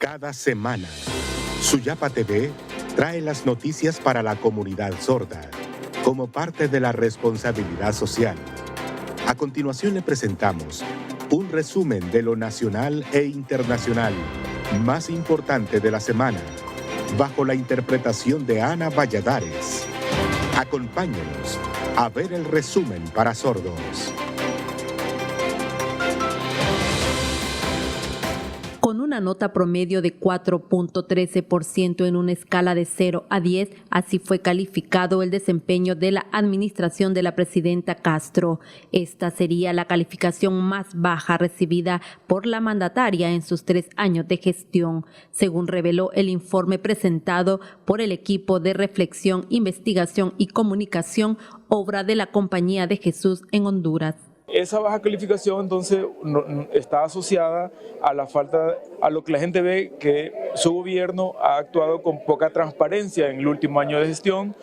Cada semana, Suyapa TV trae las noticias para la comunidad sorda, como parte de la responsabilidad social. A continuación le presentamos un resumen de lo nacional e internacional más importante de la semana, bajo la interpretación de Ana Valladares. Acompáñenos a ver el resumen para sordos. Con una nota promedio de 4.13% en una escala de 0 a 10, así fue calificado el desempeño de la administración de la presidenta Castro. Esta sería la calificación más baja recibida por la mandataria en sus 3 años de gestión, según reveló el informe presentado por el equipo de reflexión, investigación y comunicación, obra de la Compañía de Jesús en Honduras. Esa baja calificación entonces está asociada a la falta, a lo que la gente ve que su gobierno ha actuado con poca transparencia en el último año de gestión,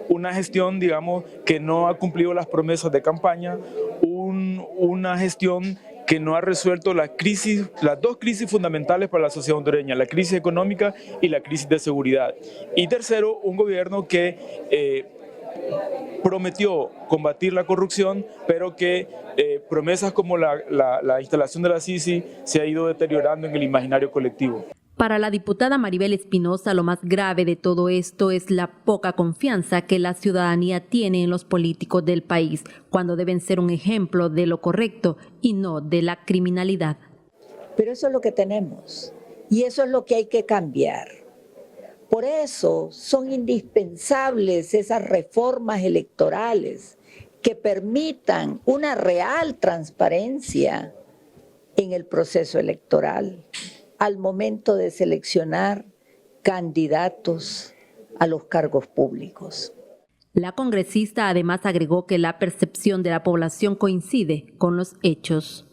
una gestión, digamos, que no ha cumplido las promesas de campaña, una gestión que no ha resuelto las dos crisis fundamentales para la sociedad hondureña, la crisis económica y la crisis de seguridad. Y tercero, un gobierno que prometió combatir la corrupción, pero que promesas como la instalación de la CICI se ha ido deteriorando en el imaginario colectivo. Para la diputada Maribel Espinosa, lo más grave de todo esto es la poca confianza que la ciudadanía tiene en los políticos del país, cuando deben ser un ejemplo de lo correcto y no de la criminalidad. Pero eso es lo que tenemos y eso es lo que hay que cambiar. Por eso son indispensables esas reformas electorales que permitan una real transparencia en el proceso electoral al momento de seleccionar candidatos a los cargos públicos. La congresista además agregó que la percepción de la población coincide con los hechos.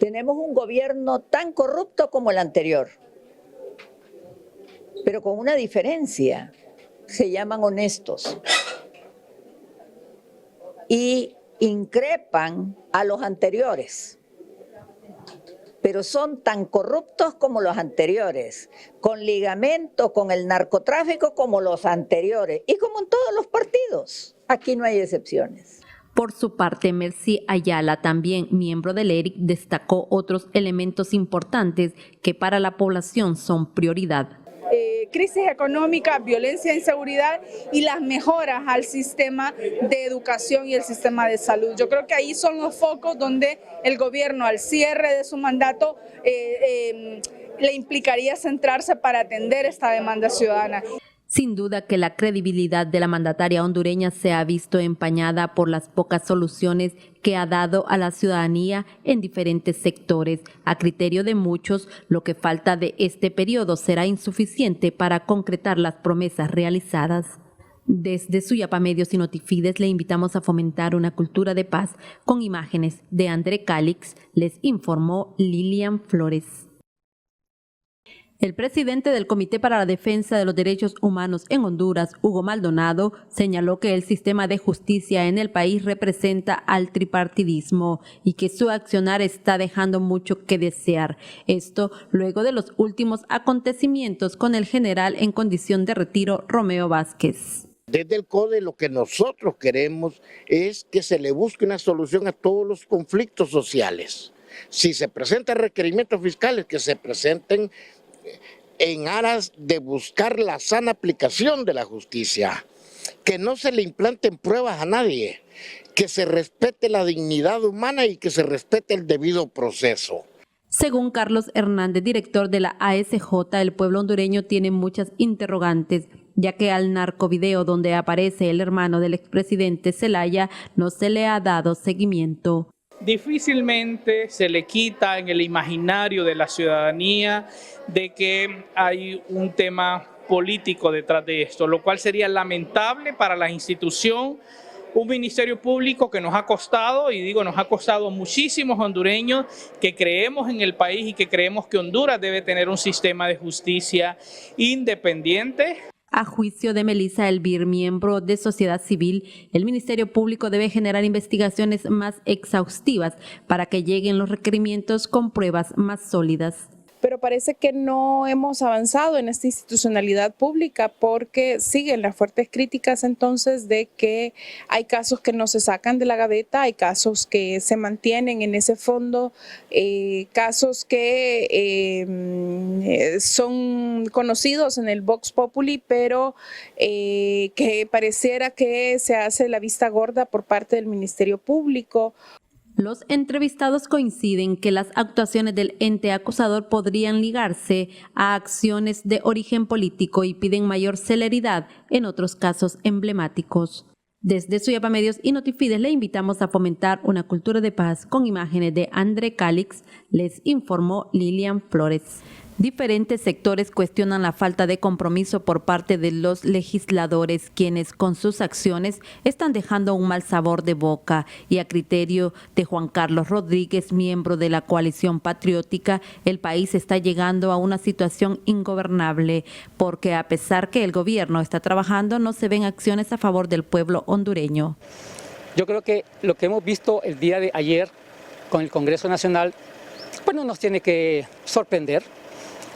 Tenemos un gobierno tan corrupto como el anterior, pero con una diferencia: se llaman honestos y increpan a los anteriores, pero son tan corruptos como los anteriores, con ligamento con el narcotráfico como los anteriores y como en todos los partidos. Aquí no hay excepciones. Por su parte, Mercy Ayala, también miembro del ERIC, destacó otros elementos importantes que para la población son prioridad. Crisis económica, violencia e inseguridad y las mejoras al sistema de educación y el sistema de salud. Yo creo que ahí son los focos donde el gobierno, al cierre de su mandato, le implicaría centrarse para atender esta demanda ciudadana. Sin duda que la credibilidad de la mandataria hondureña se ha visto empañada por las pocas soluciones que ha dado a la ciudadanía en diferentes sectores. A criterio de muchos, lo que falta de este periodo será insuficiente para concretar las promesas realizadas. Desde Suyapa Medios y Notifides le invitamos a fomentar una cultura de paz. Con imágenes de André Calix, les informó Lilian Flores. El presidente del Comité para la Defensa de los Derechos Humanos en Honduras, Hugo Maldonado, señaló que el sistema de justicia en el país representa al tripartidismo y que su accionar está dejando mucho que desear. Esto luego de los últimos acontecimientos con el general en condición de retiro, Romeo Vázquez. Desde el CODE lo que nosotros queremos es que se le busque una solución a todos los conflictos sociales. Si se presentan requerimientos fiscales, que se presenten en aras de buscar la sana aplicación de la justicia, que no se le implanten pruebas a nadie, que se respete la dignidad humana y que se respete el debido proceso. Según Carlos Hernández, director de la ASJ, el pueblo hondureño tiene muchas interrogantes, ya que al narcovideo donde aparece el hermano del expresidente Zelaya no se le ha dado seguimiento. Difícilmente se le quita en el imaginario de la ciudadanía de que hay un tema político detrás de esto, lo cual sería lamentable para la institución, un ministerio público que nos ha costado, y digo nos ha costado muchísimos hondureños que creemos en el país y que creemos que Honduras debe tener un sistema de justicia independiente. A juicio de Melissa Elvir, miembro de Sociedad Civil, el Ministerio Público debe generar investigaciones más exhaustivas para que lleguen los requerimientos con pruebas más sólidas. pero parece que no hemos avanzado en esta institucionalidad pública porque siguen las fuertes críticas entonces de que hay casos que no se sacan de la gaveta, hay casos que se mantienen en ese fondo, casos que son conocidos en el Vox Populi, pero que pareciera que se hace la vista gorda por parte del Ministerio Público. Los entrevistados coinciden que las actuaciones del ente acusador podrían ligarse a acciones de origen político y piden mayor celeridad en otros casos emblemáticos. Desde Suyapa Medios y Notifides le invitamos a fomentar una cultura de paz con imágenes de André Calix, les informó Lilian Flores. Diferentes sectores cuestionan la falta de compromiso por parte de los legisladores, quienes con sus acciones están dejando un mal sabor de boca, y a criterio de Juan Carlos Rodríguez, miembro de la coalición patriótica, el país está llegando a una situación ingobernable, porque a pesar que el gobierno está trabajando, no se ven acciones a favor del pueblo hondureño. Yo creo que lo que hemos visto el día de ayer con el Congreso Nacional, pues no nos tiene que sorprender.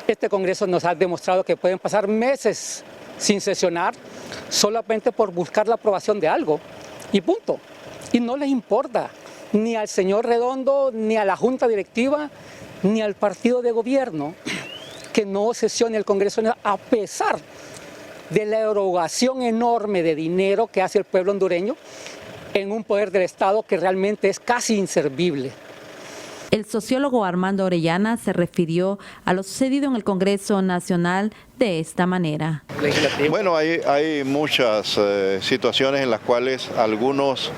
Este Congreso nos ha demostrado que pueden pasar meses sin sesionar solamente por buscar la aprobación de algo y punto. Y no les importa ni al señor Redondo, ni a la Junta Directiva, ni al partido de gobierno que no sesione el Congreso a pesar de la erogación enorme de dinero que hace el pueblo hondureño en un poder del Estado que realmente es casi inservible. El sociólogo Armando Orellana se refirió a lo sucedido en el Congreso Nacional de esta manera. Bueno, hay muchas situaciones en las cuales algunos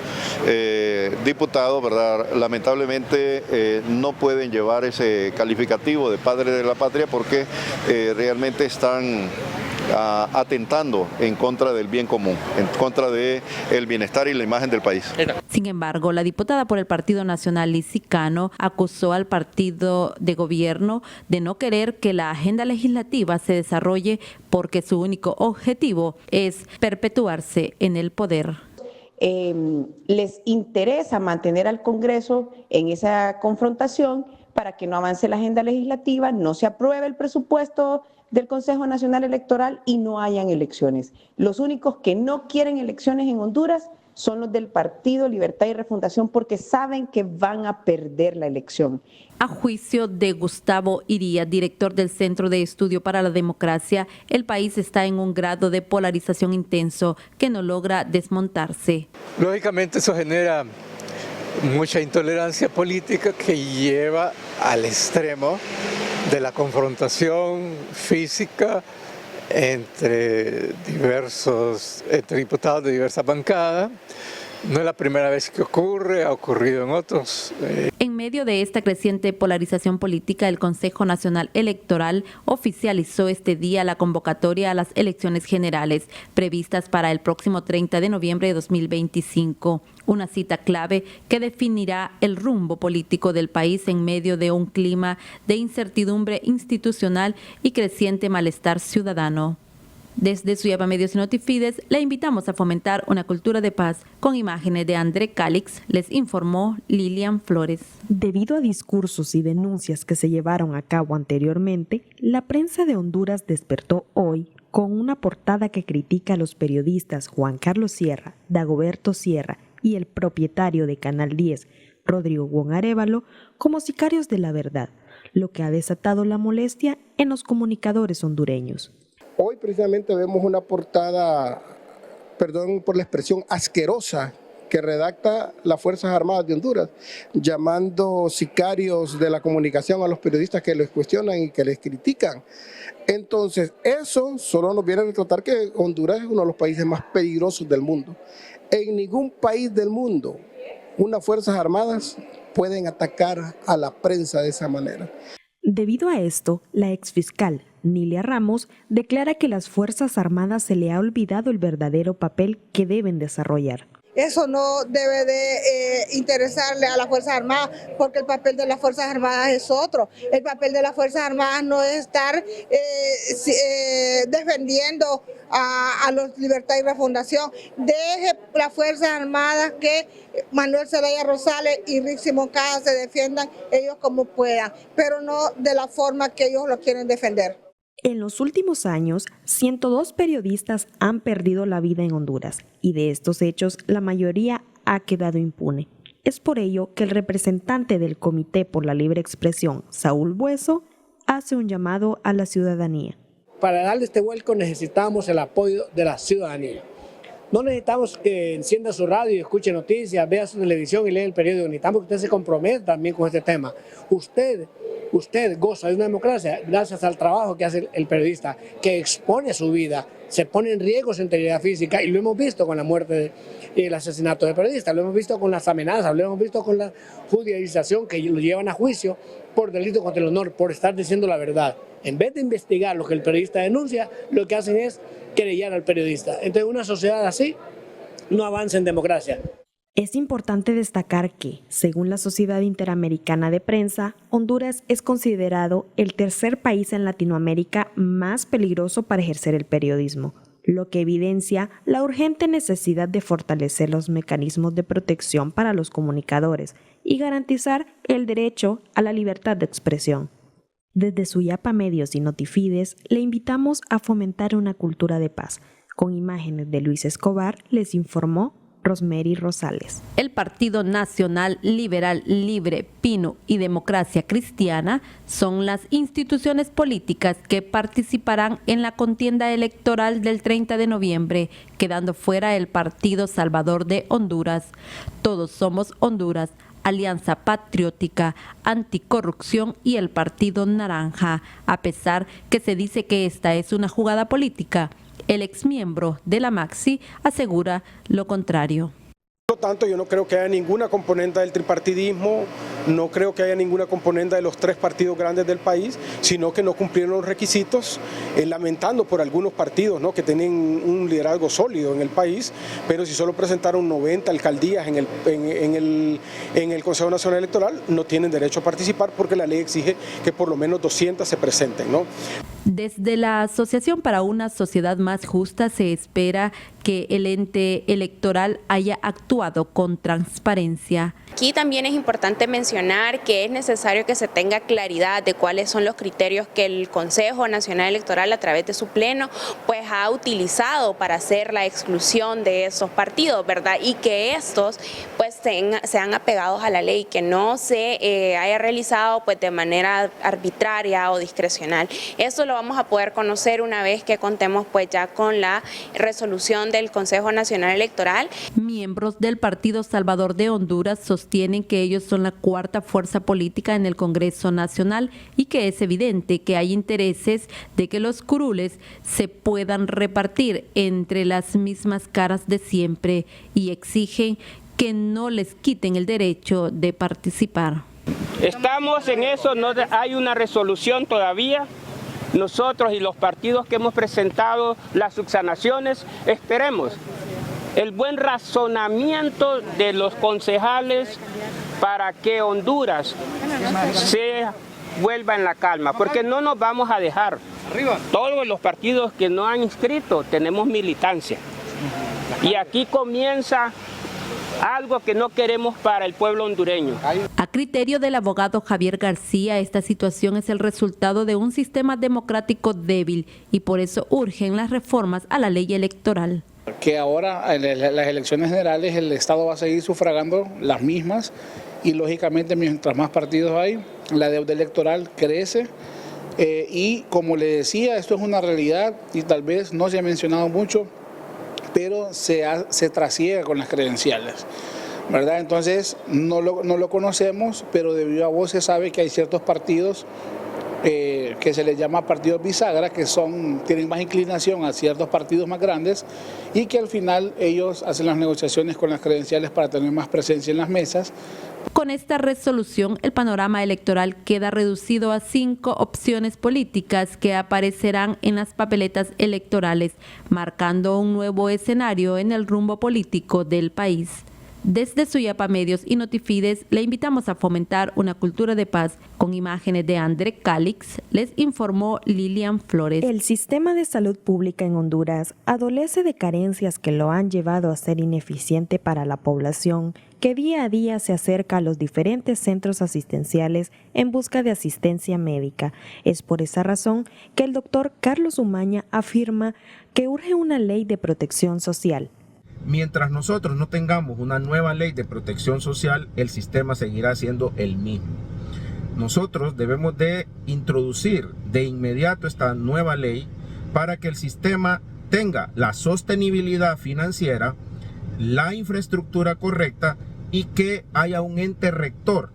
diputados, ¿verdad?, lamentablemente no pueden llevar ese calificativo de padre de la patria porque realmente están atentando en contra del bien común, en contra del bienestar y la imagen del país. Sin embargo, la diputada por el Partido Nacional, Lizy Cano, acusó al partido de gobierno de no querer que la agenda legislativa se desarrolle porque su único objetivo es perpetuarse en el poder. Les interesa mantener al Congreso en esa confrontación para que no avance la agenda legislativa, no se apruebe el presupuesto del Consejo Nacional Electoral y no hayan elecciones. Los únicos que no quieren elecciones en Honduras son los del Partido Libertad y Refundación porque saben que van a perder la elección. A juicio de Gustavo Iría, director del Centro de Estudio para la Democracia, el país está en un grado de polarización intenso que no logra desmontarse. Lógicamente eso genera mucha intolerancia política que lleva al extremo de la confrontación física entre diputados de diversas bancadas. No es la primera vez que ocurre, ha ocurrido en otros. En medio de esta creciente polarización política, el Consejo Nacional Electoral oficializó este día la convocatoria a las elecciones generales previstas para el próximo 30 de noviembre de 2025. Una cita clave que definirá el rumbo político del país en medio de un clima de incertidumbre institucional y creciente malestar ciudadano. Desde Suyapa Medios y Notifides le invitamos a fomentar una cultura de paz con imágenes de André Calix, les informó Lilian Flores. Debido a discursos y denuncias que se llevaron a cabo anteriormente, la prensa de Honduras despertó hoy con una portada que critica a los periodistas Juan Carlos Sierra, Dagoberto Sierra y el propietario de Canal 10, Rodrigo Wong Arévalo, como sicarios de la verdad, lo que ha desatado la molestia en los comunicadores hondureños. Hoy precisamente vemos una portada, perdón por la expresión, asquerosa que redacta las Fuerzas Armadas de Honduras, llamando sicarios de la comunicación a los periodistas que les cuestionan y que les critican. Entonces, eso solo nos viene a retratar que Honduras es uno de los países más peligrosos del mundo. En ningún país del mundo unas Fuerzas Armadas pueden atacar a la prensa de esa manera. Debido a esto, la exfiscal Nilia Ramos declara que a las Fuerzas Armadas se le ha olvidado el verdadero papel que deben desarrollar. Eso no debe de interesarle a las Fuerzas Armadas, porque el papel de las Fuerzas Armadas es otro. El papel de las Fuerzas Armadas no es estar defendiendo a los Libertad y Refundación. Deje las Fuerzas Armadas que Manuel Zelaya Rosales y Rixi Moncada se defiendan ellos como puedan, pero no de la forma que ellos lo quieren defender. En los últimos años, 102 periodistas han perdido la vida en Honduras y de estos hechos la mayoría ha quedado impune. Es por ello que el representante del Comité por la Libre Expresión, Saúl Bueso, hace un llamado a la ciudadanía. Para darle este vuelco necesitamos el apoyo de la ciudadanía. No necesitamos que encienda su radio y escuche noticias, vea su televisión y lea el periódico. Necesitamos que usted se comprometa también con este tema. Usted goza de una democracia gracias al trabajo que hace el periodista, que expone su vida, se pone en riesgo su integridad física, y lo hemos visto con la muerte y el asesinato de periodistas, lo hemos visto con las amenazas, lo hemos visto con la judicialización que lo llevan a juicio por delito contra el honor, por estar diciendo la verdad. En vez de investigar lo que el periodista denuncia, lo que hacen es querellar al periodista. Entonces, una sociedad así no avanza en democracia. Es importante destacar que, según la Sociedad Interamericana de Prensa, Honduras es considerado el tercer país en Latinoamérica más peligroso para ejercer el periodismo, lo que evidencia la urgente necesidad de fortalecer los mecanismos de protección para los comunicadores y garantizar el derecho a la libertad de expresión. Desde Suyapa Medios y Notifides le invitamos a fomentar una cultura de paz. Con imágenes de Luis Escobar, les informó Rosemary Rosales. El Partido Nacional Liberal Libre, Pino y Democracia Cristiana son las instituciones políticas que participarán en la contienda electoral del 30 de noviembre, quedando fuera el Partido Salvador de Honduras. Todos Somos Honduras, Alianza Patriótica, Anticorrupción y el Partido Naranja, a pesar que se dice que esta es una jugada política. El exmiembro de la Maxi asegura lo contrario. Por lo tanto, yo no creo que haya ninguna componente del tripartidismo, no creo que haya ninguna componente de los tres partidos grandes del país, sino que no cumplieron los requisitos, lamentando por algunos partidos, ¿no?, que tienen un liderazgo sólido en el país, pero si solo presentaron 90 alcaldías en el Consejo Nacional Electoral, no tienen derecho a participar porque la ley exige que por lo menos 200 se presenten, ¿no? Desde la Asociación para una Sociedad Más Justa se espera que el ente electoral haya actuado con transparencia. Aquí también es importante mencionar que es necesario que se tenga claridad de cuáles son los criterios que el Consejo Nacional Electoral a través de su pleno pues ha utilizado para hacer la exclusión de esos partidos, ¿verdad? Y que estos pues sean apegados a la ley, que no se haya realizado pues de manera arbitraria o discrecional. Eso lo vamos a poder conocer una vez que contemos pues ya con la resolución del Consejo Nacional Electoral. Miembros del Partido Salvador de Honduras sostienen que ellos son la cuarta fuerza política en el Congreso Nacional y que es evidente que hay intereses de que los curules se puedan repartir entre las mismas caras de siempre y exigen que no les quiten el derecho de participar. Estamos en eso, no hay una resolución todavía. Nosotros y los partidos que hemos presentado las subsanaciones esperemos el buen razonamiento de los concejales para que Honduras se vuelva en la calma, porque no nos vamos a dejar. Todos los partidos que no han inscrito tenemos militancia y aquí comienza algo que no queremos para el pueblo hondureño. A criterio del abogado Javier García, esta situación es el resultado de un sistema democrático débil y por eso urgen las reformas a la ley electoral. Que ahora en las elecciones generales el Estado va a seguir sufragando las mismas y lógicamente mientras más partidos hay, la deuda electoral crece. Y como le decía, esto es una realidad y tal vez no se ha mencionado mucho, pero se trasiega con las credenciales, ¿verdad? Entonces no lo conocemos, pero de viva voz se sabe que hay ciertos partidos que se les llama partidos bisagra, que tienen más inclinación a ciertos partidos más grandes y que al final ellos hacen las negociaciones con las credenciales para tener más presencia en las mesas. Con esta resolución, el panorama electoral queda reducido a 5 opciones políticas que aparecerán en las papeletas electorales, marcando un nuevo escenario en el rumbo político del país. Desde Suyapa Medios y Notifides le invitamos a fomentar una cultura de paz. Con imágenes de André Calix, les informó Lilian Flores. El sistema de salud pública en Honduras adolece de carencias que lo han llevado a ser ineficiente para la población, que día a día se acerca a los diferentes centros asistenciales en busca de asistencia médica. Es por esa razón que el doctor Carlos Umaña afirma que urge una ley de protección social. Mientras nosotros no tengamos una nueva ley de protección social, el sistema seguirá siendo el mismo. Nosotros debemos de introducir de inmediato esta nueva ley para que el sistema tenga la sostenibilidad financiera, la infraestructura correcta y que haya un ente rector.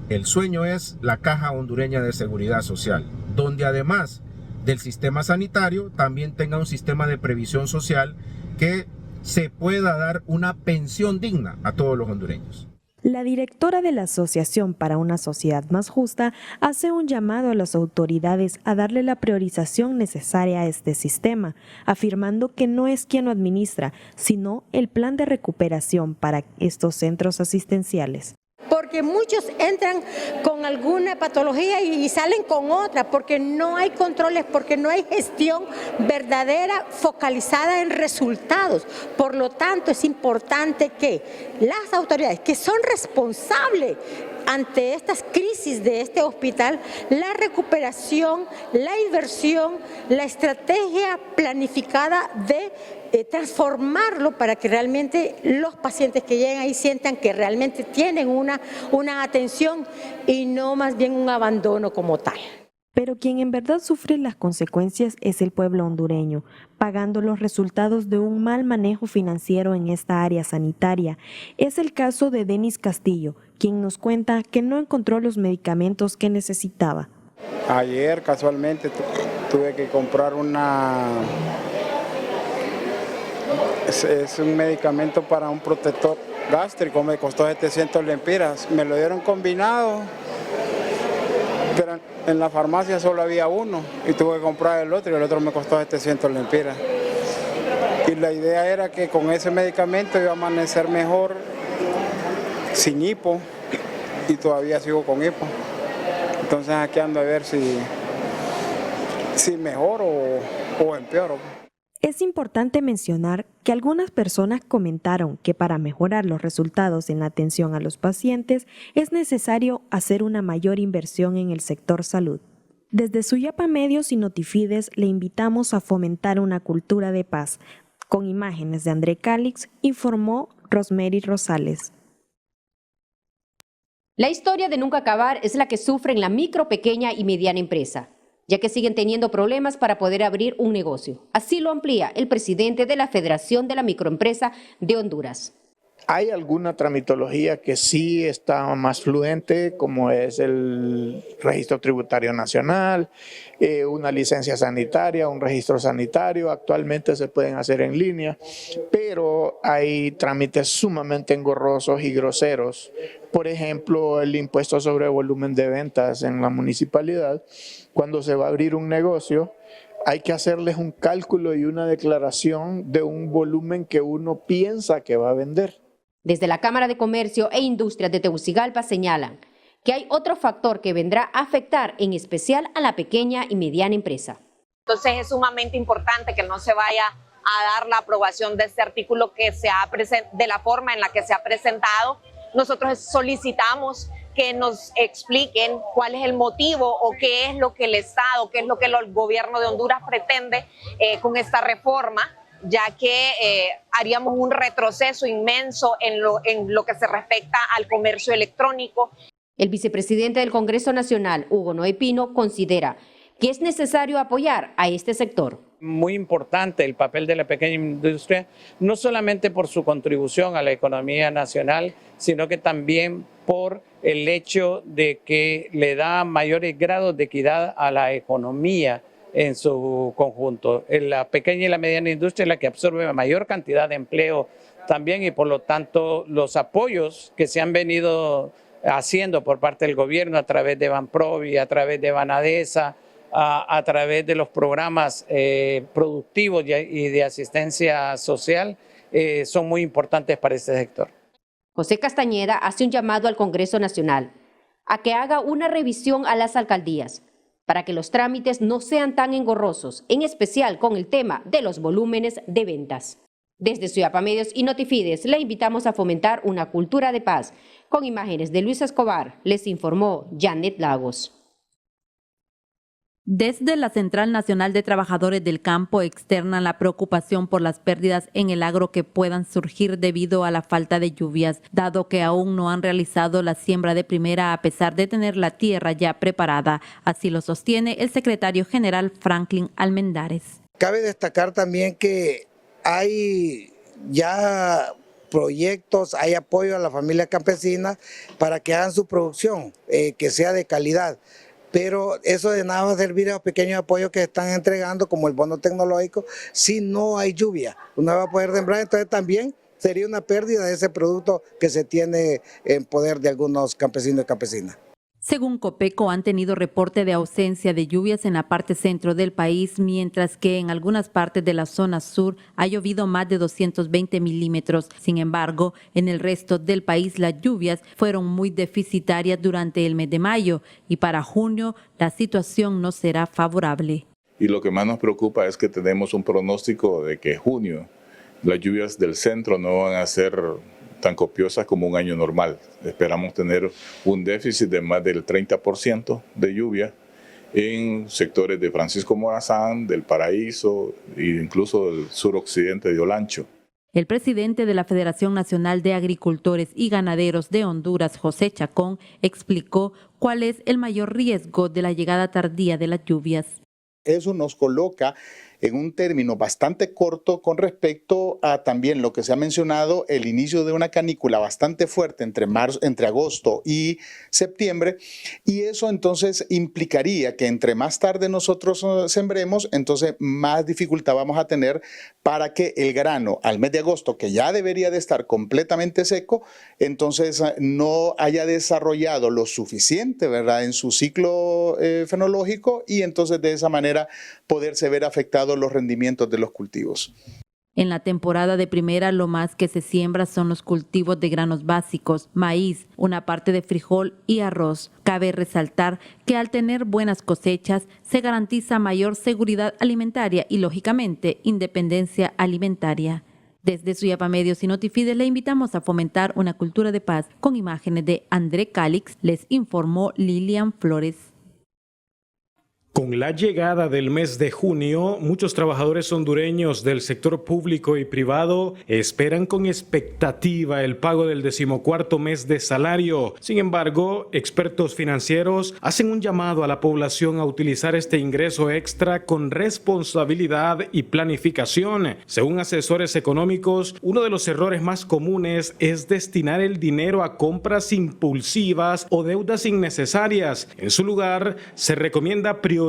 El sueño es la Caja Hondureña de Seguridad Social, donde además del sistema sanitario también tenga un sistema de previsión social que se pueda dar una pensión digna a todos los hondureños. La directora de la Asociación para una Sociedad Más Justa hace un llamado a las autoridades a darle la priorización necesaria a este sistema, afirmando que no es quien lo administra, sino el plan de recuperación para estos centros asistenciales. Porque muchos entran con alguna patología y salen con otra, porque no hay controles, porque no hay gestión verdadera focalizada en resultados. Por lo tanto, es importante que las autoridades que son responsables ante estas crisis de este hospital, la recuperación, la inversión, la estrategia planificada de transformarlo para que realmente los pacientes que lleguen ahí sientan que realmente tienen una atención y no más bien un abandono como tal. Pero quien en verdad sufre las consecuencias es el pueblo hondureño, pagando los resultados de un mal manejo financiero en esta área sanitaria. Es el caso de Denis Castillo, quien nos cuenta que no encontró los medicamentos que necesitaba. Ayer casualmente tuve que comprar es un medicamento para un protector gástrico, me costó 700 lempiras, me lo dieron combinado, pero en la farmacia solo había uno y tuve que comprar el otro y el otro me costó 700 lempiras. Y la idea era que con ese medicamento iba a amanecer mejor, sin hipo, y todavía sigo con hipo. Entonces aquí ando a ver si mejoro o empeoro. Es importante mencionar que algunas personas comentaron que para mejorar los resultados en la atención a los pacientes es necesario hacer una mayor inversión en el sector salud. Desde Suyapa Medios y Notifides le invitamos a fomentar una cultura de paz. Con imágenes de André Calix, informó Rosemary Rosales. La historia de nunca acabar es la que sufren la micro, pequeña y mediana empresa, ya que siguen teniendo problemas para poder abrir un negocio. Así lo amplía el presidente de la Federación de la Microempresa de Honduras. Hay alguna tramitología que sí está más fluente, como es el registro tributario nacional, una licencia sanitaria, un registro sanitario. Actualmente se pueden hacer en línea, pero hay trámites sumamente engorrosos y groseros. Por ejemplo, el impuesto sobre volumen de ventas en la municipalidad. Cuando se va a abrir un negocio, hay que hacerles un cálculo y una declaración de un volumen que uno piensa que va a vender. Desde la Cámara de Comercio e Industrias de Tegucigalpa señalan que hay otro factor que vendrá a afectar en especial a la pequeña y mediana empresa. Entonces es sumamente importante que no se vaya a dar la aprobación de este artículo que de la forma en la que se ha presentado. Nosotros solicitamos que nos expliquen cuál es el motivo o qué es lo que el Estado, qué es lo que el gobierno de Honduras pretende con esta reforma, ya que haríamos un retroceso inmenso en lo que se respecta al comercio electrónico. El vicepresidente del Congreso Nacional, Hugo Noé Pino, considera que es necesario apoyar a este sector. Muy importante el papel de la pequeña industria, no solamente por su contribución a la economía nacional, sino que también por el hecho de que le da mayores grados de equidad a la economía en su conjunto. La pequeña y la mediana industria es la que absorbe la mayor cantidad de empleo también, y por lo tanto los apoyos que se han venido haciendo por parte del gobierno a través de Banprovi, a través de Banadesa, a través de los programas productivos y de asistencia social son muy importantes para este sector. José Castañeda hace un llamado al Congreso Nacional a que haga una revisión a las alcaldías para que los trámites no sean tan engorrosos, en especial con el tema de los volúmenes de ventas. Desde Suyapa Medios y Notifides le invitamos a fomentar una cultura de paz. Con imágenes de Luis Escobar, les informó Janet Lagos. Desde la Central Nacional de Trabajadores del Campo externan la preocupación por las pérdidas en el agro que puedan surgir debido a la falta de lluvias, dado que aún no han realizado la siembra de primera a pesar de tener la tierra ya preparada. Así lo sostiene el secretario general Franklin Almendares. Cabe destacar también que hay ya proyectos, hay apoyo a la familia campesina para que hagan su producción, que sea de calidad. Pero eso de nada va a servir a los pequeños apoyos que están entregando, como el bono tecnológico, si no hay lluvia. Uno va a poder sembrar, entonces también sería una pérdida de ese producto que se tiene en poder de algunos campesinos y campesinas. Según Copeco, han tenido reporte de ausencia de lluvias en la parte centro del país, mientras que en algunas partes de la zona sur ha llovido más de 220 milímetros. Sin embargo, en el resto del país las lluvias fueron muy deficitarias durante el mes de mayo y para junio la situación no será favorable. Y lo que más nos preocupa es que tenemos un pronóstico de que junio las lluvias del centro no van a ser tan copiosas como un año normal. Esperamos tener un déficit de más del 30% de lluvia en sectores de Francisco Morazán, del Paraíso e incluso del suroccidente de Olancho. El presidente de la Federación Nacional de Agricultores y Ganaderos de Honduras, José Chacón, explicó cuál es el mayor riesgo de la llegada tardía de las lluvias. Eso nos coloca en un término bastante corto con respecto a también lo que se ha mencionado, el inicio de una canícula bastante fuerte entre agosto y septiembre, y eso entonces implicaría que entre más tarde nosotros sembremos, entonces más dificultad vamos a tener para que el grano al mes de agosto, que ya debería de estar completamente seco, entonces no haya desarrollado lo suficiente, ¿verdad?, en su ciclo fenológico, y entonces de esa manera poderse ver afectados los rendimientos de los cultivos. En la temporada de primera lo más que se siembra son los cultivos de granos básicos, maíz, una parte de frijol y arroz. Cabe resaltar que al tener buenas cosechas se garantiza mayor seguridad alimentaria y lógicamente independencia alimentaria. Desde Suyapa Medios y Notifides le invitamos a fomentar una cultura de paz. Con imágenes de André Calix, les informó Lilian Flores. Con la llegada del mes de junio, muchos trabajadores hondureños del sector público y privado esperan con expectativa el pago del 14º mes de salario. Sin embargo, expertos financieros hacen un llamado a la población a utilizar este ingreso extra con responsabilidad y planificación. Según asesores económicos, uno de los errores más comunes es destinar el dinero a compras impulsivas o deudas innecesarias. En su lugar, se recomienda priorizar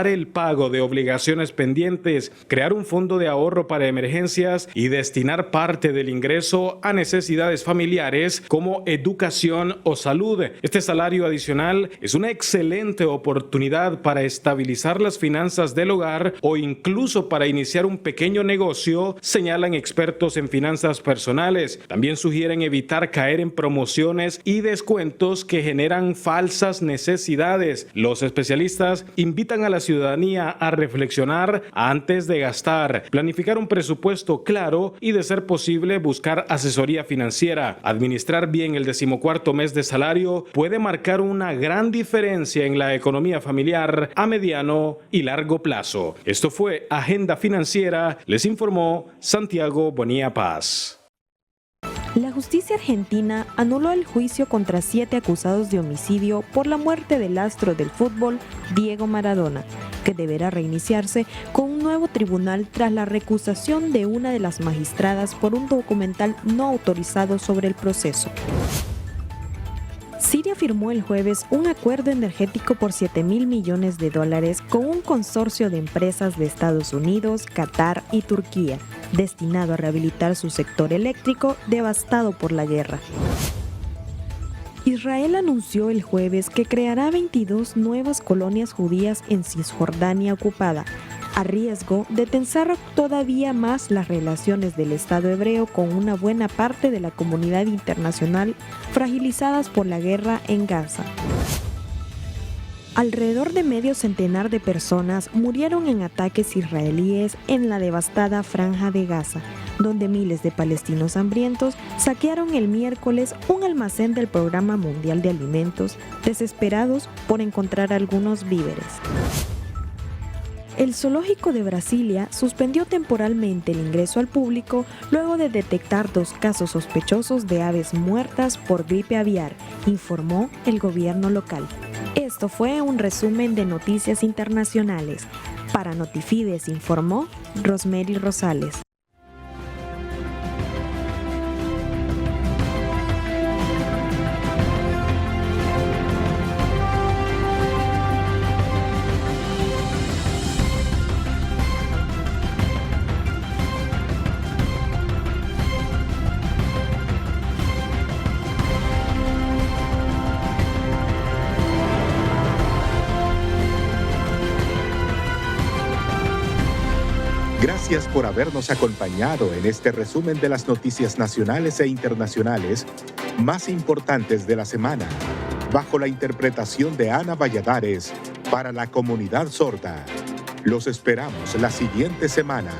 el pago de obligaciones pendientes, crear un fondo de ahorro para emergencias y destinar parte del ingreso a necesidades familiares como educación o salud. Este salario adicional es una excelente oportunidad para estabilizar las finanzas del hogar o incluso para iniciar un pequeño negocio, señalan expertos en finanzas personales. También sugieren evitar caer en promociones y descuentos que generan falsas necesidades. Los especialistas invitan a la ciudadanía a reflexionar antes de gastar, planificar un presupuesto claro y, de ser posible, buscar asesoría financiera. Administrar bien el 14º mes de salario puede marcar una gran diferencia en la economía familiar a mediano y largo plazo. Esto fue Agenda Financiera, les informó Santiago Bonilla Paz. La justicia argentina anuló el juicio contra 7 acusados de homicidio por la muerte del astro del fútbol Diego Maradona, que deberá reiniciarse con un nuevo tribunal tras la recusación de una de las magistradas por un documental no autorizado sobre el proceso. Siria firmó el jueves un acuerdo energético por $7.000 millones con un consorcio de empresas de Estados Unidos, Qatar y Turquía, destinado a rehabilitar su sector eléctrico devastado por la guerra. Israel anunció el jueves que creará 22 nuevas colonias judías en Cisjordania ocupada, a riesgo de tensar todavía más las relaciones del Estado hebreo con una buena parte de la comunidad internacional fragilizadas por la guerra en Gaza. Alrededor de medio centenar de personas murieron en ataques israelíes en la devastada Franja de Gaza, donde miles de palestinos hambrientos saquearon el miércoles un almacén del Programa Mundial de Alimentos, desesperados por encontrar algunos víveres. El zoológico de Brasilia suspendió temporalmente el ingreso al público luego de detectar 2 casos sospechosos de aves muertas por gripe aviar, informó el gobierno local. Esto fue un resumen de noticias internacionales. Para Notifides informó Rosemary Rosales. Gracias por habernos acompañado en este resumen de las noticias nacionales e internacionales más importantes de la semana, bajo la interpretación de Ana Valladares para la comunidad sorda. Los esperamos la siguiente semana.